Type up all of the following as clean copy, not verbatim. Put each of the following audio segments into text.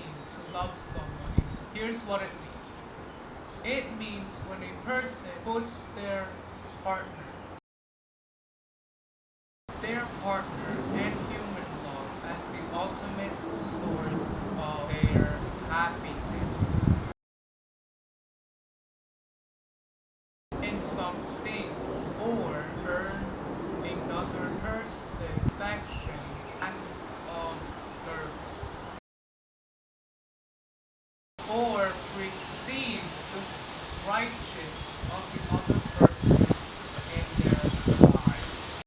mean to love someone? Here's what it means. It means when a person puts their partner and human love as the ultimate source of their happiness in some things, or earn another person's affection, acts of service, or receive the righteous of the other person in their lives.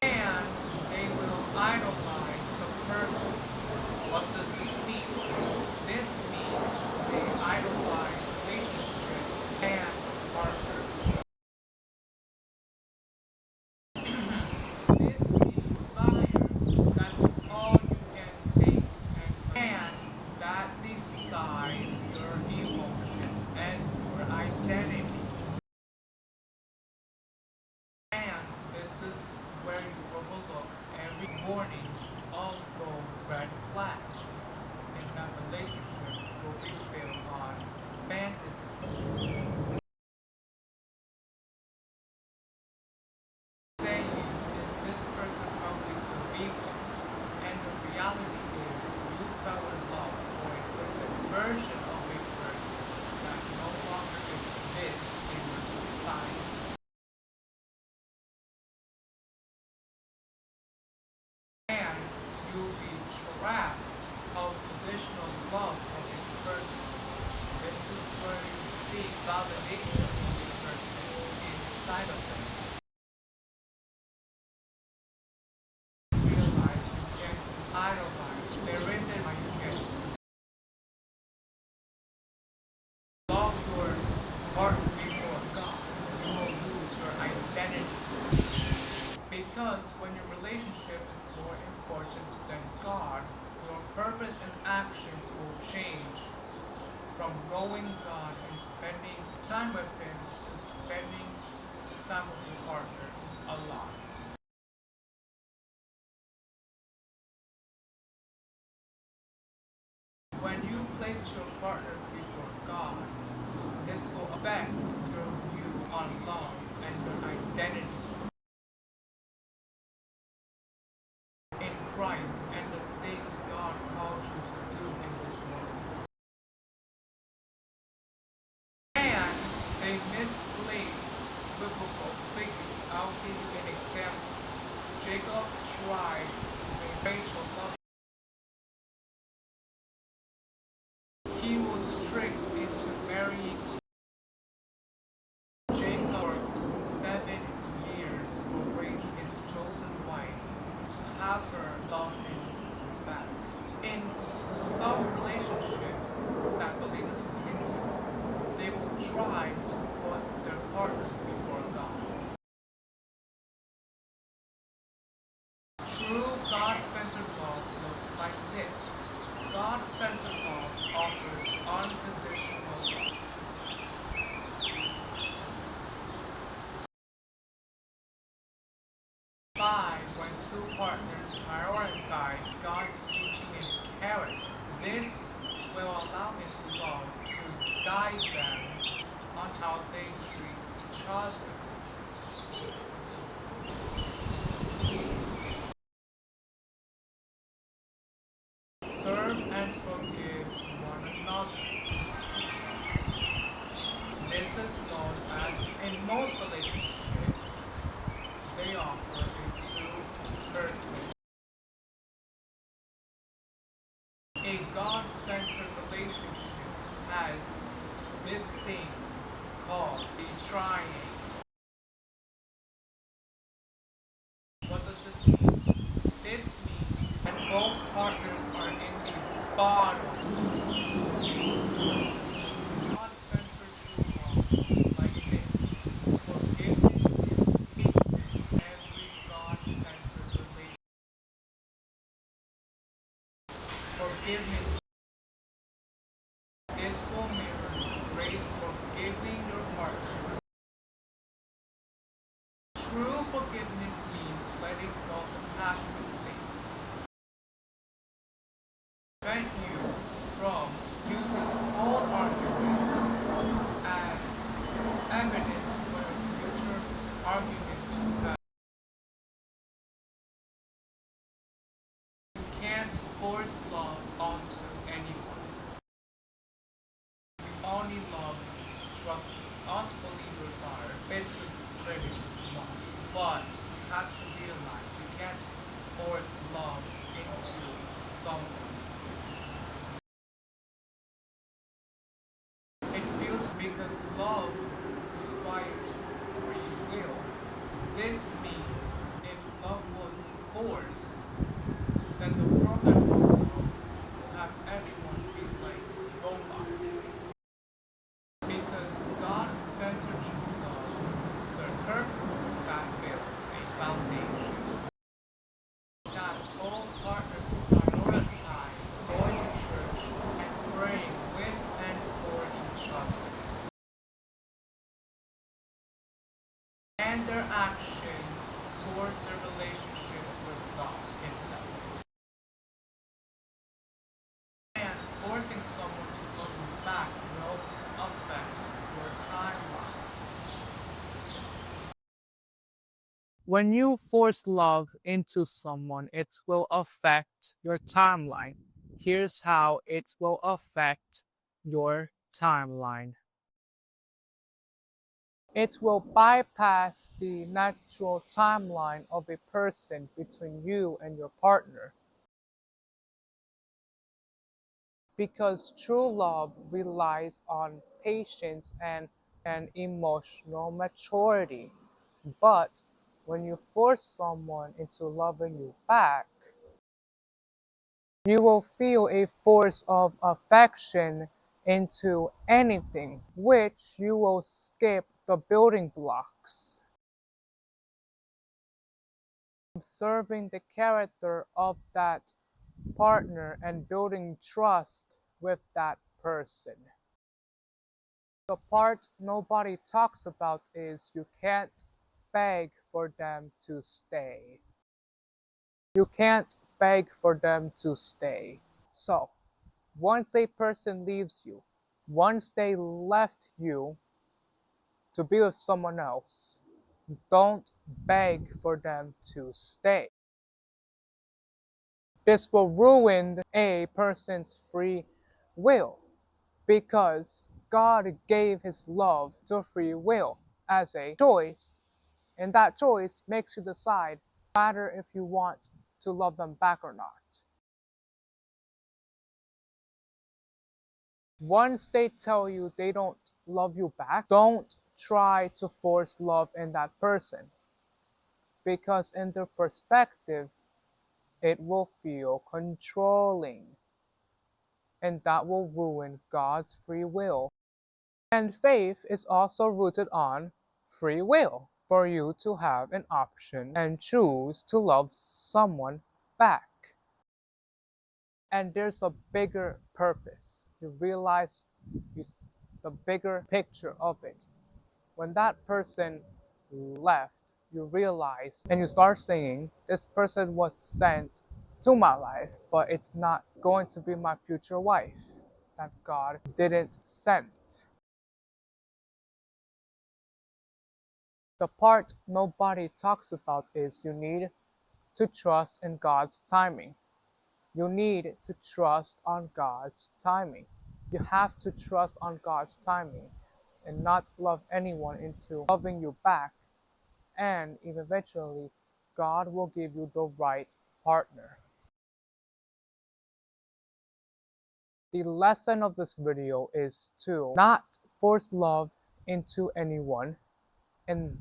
And they will idolize the person. What does this mean? This means they idolize relationship and partner. This means desires. That's all you can think and that decides your emotions and your identity. And this is where you overlook every morning all those red flags. And that relationship will be built on fantasy. Saying, is this person probably to be with? And the reality is you fell in love for a certain version of a person that no longer exists in your society. And you'll be trapped of traditional love of a person. This is where you see validation of a person inside of them. Realize you can't idolize. There isn't how you can love your partner before God. You will lose your identity. Because when your relationship is more important than God, your purpose and actions will change from knowing God and spending time with Him to spending time with your partner a lot. When you place your partner before God, this will affect your view on love and your identity in Christ and the things God called you to do in this world. And they misplaced biblical figures. I'll give you an example. Jacob tried to make Rachel love. He was tricked into marrying. Jacob worked 7 years for Rachel, his chosen wife, to have her love him back. In some relationships that believers will into, they will try to put their partner before God. True God-centered love looks like this. God-centered love offers unconditional love. When two partners prioritize God's teaching and character, this will allow His love to guide them on how they treat each other. Serve and forgive one another. This is known as, in most relationships, they offer a two-person. A God-centered relationship has this thing called the triangle. What does this mean? This means that both partners are in the bottom. God-centered true love looks like this. Forgiveness is patient in every God-centered relationship. Forgiveness. This will mirror grace forgiving your partner. True forgiveness means letting go of the past mistakes prevent you from using all arguments as evidence for future arguments you have. You can't force love onto anyone. We only love, trust me. Us believers are basically pretty much. But you have to realize you can't force love into someone. It feels because love requires free will. This means if love was forced, then the world that we will have everyone be like robots. Because God-centered true love serves a purpose that builds a foundation that all partners prioritize going to church and praying with and for each other, and their actions towards their relationship with God Himself. And forcing someone to love you back will affect your timeline. When you force love into someone, it will affect your timeline. Here's how it will affect your timeline. It will bypass the natural timeline of a person between you and your partner. Because true love relies on patience and emotional maturity. But when you force someone into loving you back, you will feel a force of affection into anything, which you will skip the building blocks. Observing the character of that partner and building trust with that person. The part nobody talks about is you can't beg for them to stay. You can't beg for them to stay. So, once a person leaves you, once they left you to be with someone else, don't beg for them to stay. This will ruin a person's free will because God gave His love to free will as a choice, and that choice makes you decide no matter if you want to love them back or not. Once they tell you they don't love you back, don't try to force love in that person because in their perspective, it will feel controlling and that will ruin God's free will. And faith is also rooted on free will for you to have an option and choose to love someone back. And there's a bigger purpose. You realize the bigger picture of it. When that person left, you realize and you start saying, this person was sent to my life, but it's not going to be my future wife. That God didn't send. The part nobody talks about is you need to trust in God's timing. You need to trust on God's timing. You have to trust on God's timing and not love anyone into loving you back, and eventually God will give you the right partner. The lesson of this video is to not force love into anyone and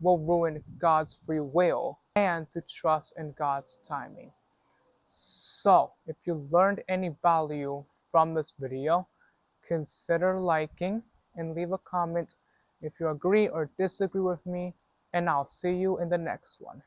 will ruin God's free will, and to trust in God's timing. So, if you learned any value from this video, consider liking and leave a comment if you agree or disagree with me, and I'll see you in the next one.